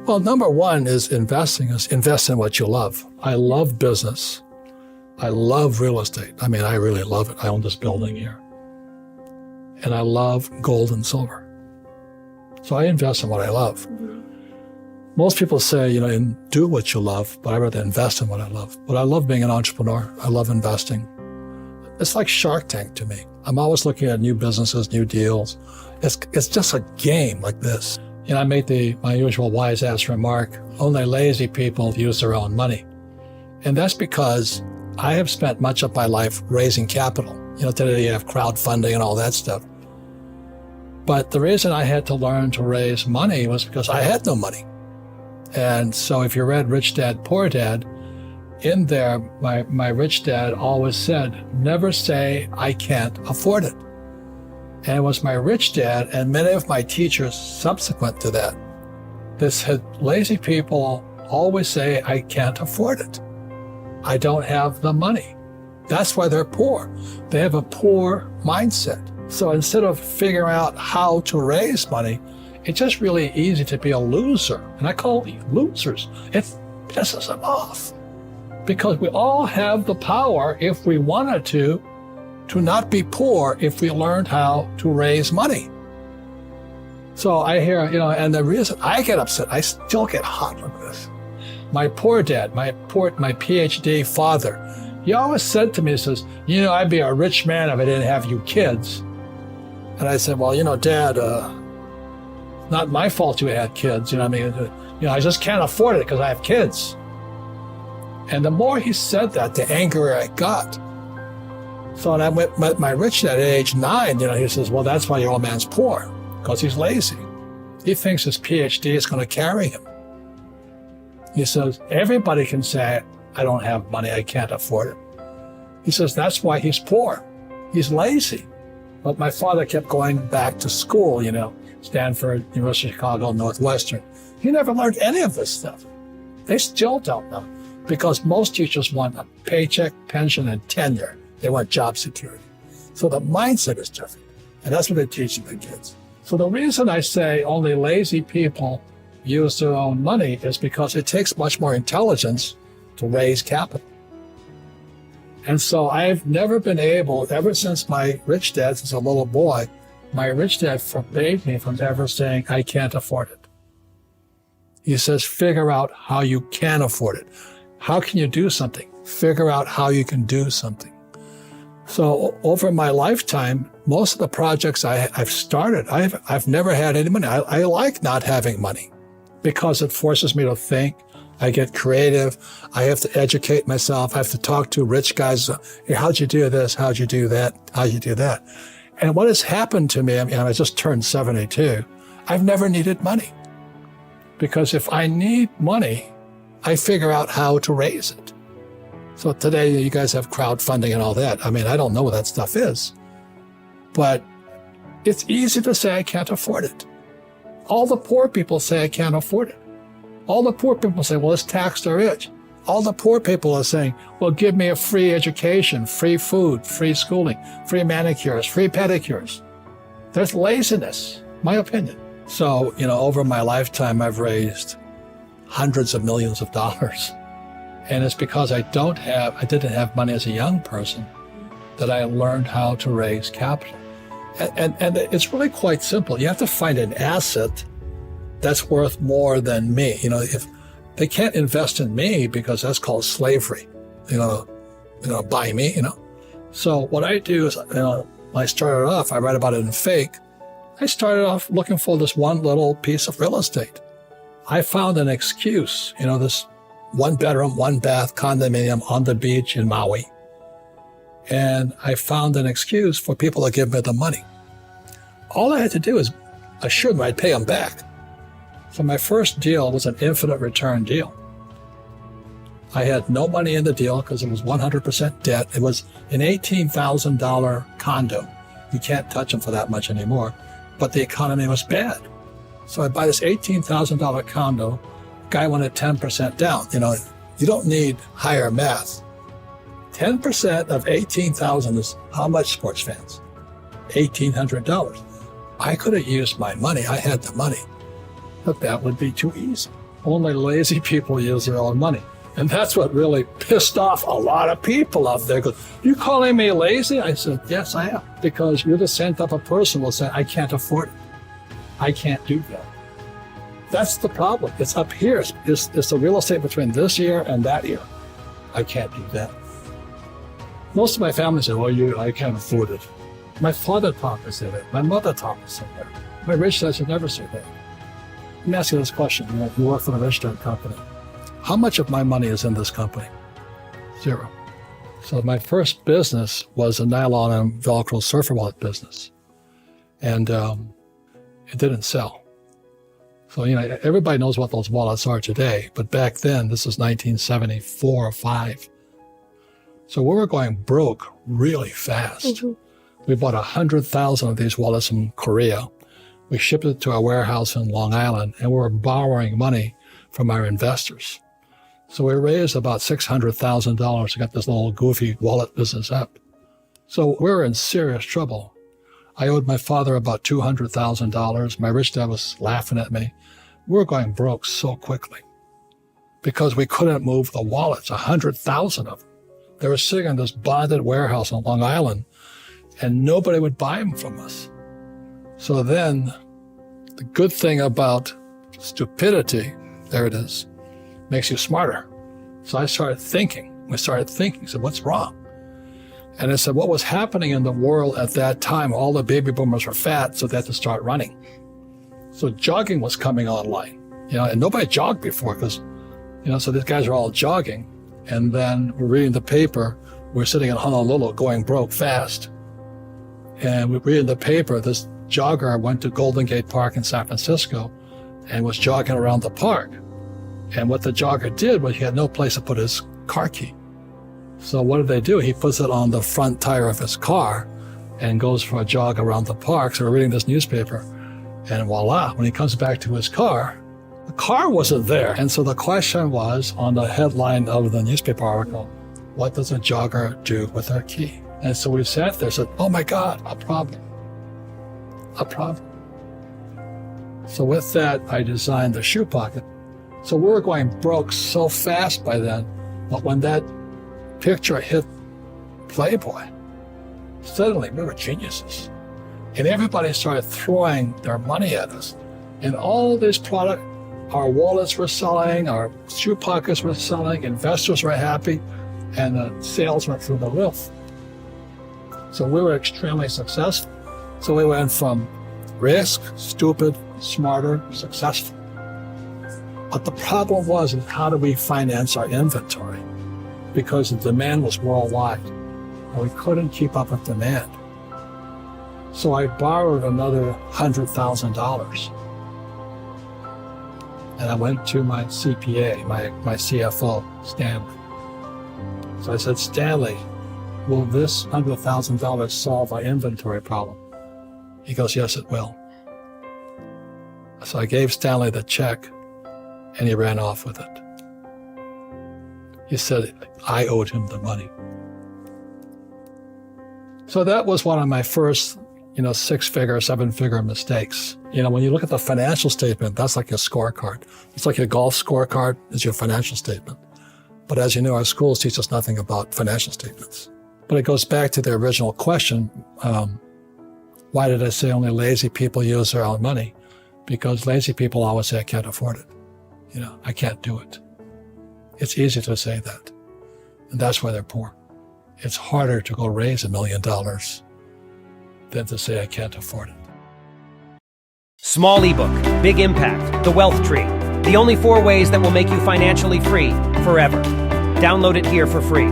Well, number one is investing. Is invest in what you love. I love business. I love real estate. I mean, I really love it. I own this building here. And I love gold and silver. So I invest in what I love. Most people say, do what you love, but I rather invest in what I love. But I love being an entrepreneur. I love investing. It's like Shark Tank to me. I'm always looking at new businesses, new deals. It's just a game like this. I made my usual wise ass remark, only lazy people use their own money. And that's because I have spent much of my life raising capital. Today you have crowdfunding and all that stuff. But the reason I had to learn to raise money was because I had no money. And so if you read Rich Dad, Poor Dad, in there, my rich dad always said, never say, I can't afford it. And it was my rich dad and many of my teachers subsequent to that. Lazy people always say, I can't afford it. I don't have the money. That's why they're poor. They have a poor mindset. So instead of figuring out how to raise money, it's just really easy to be a loser. And I call it losers. It pisses them off. Because we all have the power, if we wanted to not be poor if we learned how to raise money. So I hear, and the reason I get upset, I still get hot with this. My poor dad, my PhD father, he always said to me, he says, I'd be a rich man if I didn't have you kids. And I said, well, Dad, not my fault you had kids. I just can't afford it because I have kids. And the more he said that, the angrier I got. So when I met my rich dad at age 9, he says, well, that's why your old man's poor, because he's lazy. He thinks his PhD is going to carry him. He says, everybody can say, I don't have money, I can't afford it. He says, that's why he's poor. He's lazy. But my father kept going back to school, Stanford, University of Chicago, Northwestern. He never learned any of this stuff. They still don't know, because most teachers want a paycheck, pension, and tenure. They want job security. So the mindset is different. And that's what they're teaching the kids. So the reason I say only lazy people use their own money is because it takes much more intelligence to raise capital. And so I've never been able, ever since my rich dad, since a little boy, my rich dad forbade me from ever saying, I can't afford it. He says, figure out how you can afford it. How can you do something? Figure out how you can do something. So over my lifetime, most of the projects I've started, I've never had any money. I like not having money because it forces me to think. I get creative. I have to educate myself. I have to talk to rich guys. Hey, how'd you do this? How'd you do that? How'd you do that? And what has happened to me, I just turned 72. I've never needed money. Because if I need money, I figure out how to raise it. So today you guys have crowdfunding and all that. I don't know what that stuff is. But it's easy to say I can't afford it. All the poor people say I can't afford it. All the poor people say, well, let's tax the rich. All the poor people are saying, well, give me a free education, free food, free schooling, free manicures, free pedicures. There's laziness, my opinion. So, over my lifetime, I've raised hundreds of millions of dollars. And it's because I didn't have money as a young person that I learned how to raise capital. And it's really quite simple. You have to find an asset that's worth more than me. If they can't invest in me because that's called slavery, buy me, So what I do is, when I started off, I read about it in Fake. I started off looking for this one little piece of real estate. I found an excuse, this 1-bedroom, 1-bath condominium on the beach in Maui. And I found an excuse for people to give me the money. All I had to do is assure them I'd pay them back. So my first deal was an infinite return deal. I had no money in the deal because it was 100% debt. It was an $18,000 condo. You can't touch them for that much anymore. But the economy was bad. So I buy this $18,000 condo. Guy wanted 10% down. You don't need higher math. 10% of $18,000 is how much, sports fans? $1,800. I could have used my money. I had the money. But that would be too easy. Only lazy people use their own money. And that's what really pissed off a lot of people out there. Goes, you calling me lazy? I said, yes, I am. Because you're the same type of person who will say, I can't afford it. I can't do that. That's the problem. It's up here. It's the real estate between this year and that year. I can't do that. Most of my family said, well, I can't afford it. My father taught me to say that. My mother taught me to say that. My rich dad should never say that. Let me ask you this question. You work for the rich dad company. How much of my money is in this company? Zero. So my first business was a nylon and Velcro surfer wallet business. And it didn't sell. So, everybody knows what those wallets are today. But back then, this was 1974 or 5. So we were going broke really fast. Mm-hmm. We bought 100,000 of these wallets from Korea. We shipped it to our warehouse in Long Island, and we were borrowing money from our investors. So we raised about $600,000 to get this little goofy wallet business up. So we were in serious trouble. I owed my father about $200,000. My rich dad was laughing at me. We were going broke so quickly because we couldn't move the wallets, 100,000 of them. They were sitting in this bonded warehouse on Long Island, and nobody would buy them from us. So then the good thing about stupidity, there it is, makes you smarter. So I started thinking. We started thinking, so what's wrong? And I said, what was happening in the world at that time, all the baby boomers were fat, so they had to start running. So jogging was coming online, and nobody jogged before because, so these guys are all jogging. And then we're reading the paper. We're sitting in Honolulu going broke fast. And we're reading the paper. This jogger went to Golden Gate Park in San Francisco and was jogging around the park. And what the jogger did was he had no place to put his car key. So what did they do? He puts it on the front tire of his car and goes for a jog around the park. So we're reading this newspaper, and voila, when he comes back to his car, the car wasn't there. And so the question was on the headline of the newspaper article, what does a jogger do with their key? And so we sat there and said, oh my God, a problem. A problem. So with that, I designed the shoe pocket. So we were going broke so fast by then, but when that picture hit Playboy, suddenly we were geniuses. And everybody started throwing their money at us. And all this product, our wallets were selling, our shoe pockets were selling, investors were happy, and the sales went through the roof. So we were extremely successful. So we went from risk, stupid, smarter, successful. But the problem was, how do we finance our inventory? Because the demand was worldwide, and we couldn't keep up with demand. So I borrowed another $100,000. And I went to my CPA, my CFO, Stanley. So I said, Stanley, will this $100,000 solve our inventory problem? He goes, yes, it will. So I gave Stanley the check, and he ran off with it. He said I owed him the money. So that was one of my first, 6-figure, 7-figure mistakes. When you look at the financial statement, that's like your scorecard. It's like your golf scorecard is your financial statement. But as you know, our schools teach us nothing about financial statements. But it goes back to the original question. Why did I say only lazy people use their own money? Because lazy people always say, I can't afford it. I can't do it. It's easy to say that. And that's why they're poor. It's harder to go raise $1 million than to say, I can't afford it. Small ebook, big impact, the wealth tree. The only 4 ways that will make you financially free forever. Download it here for free.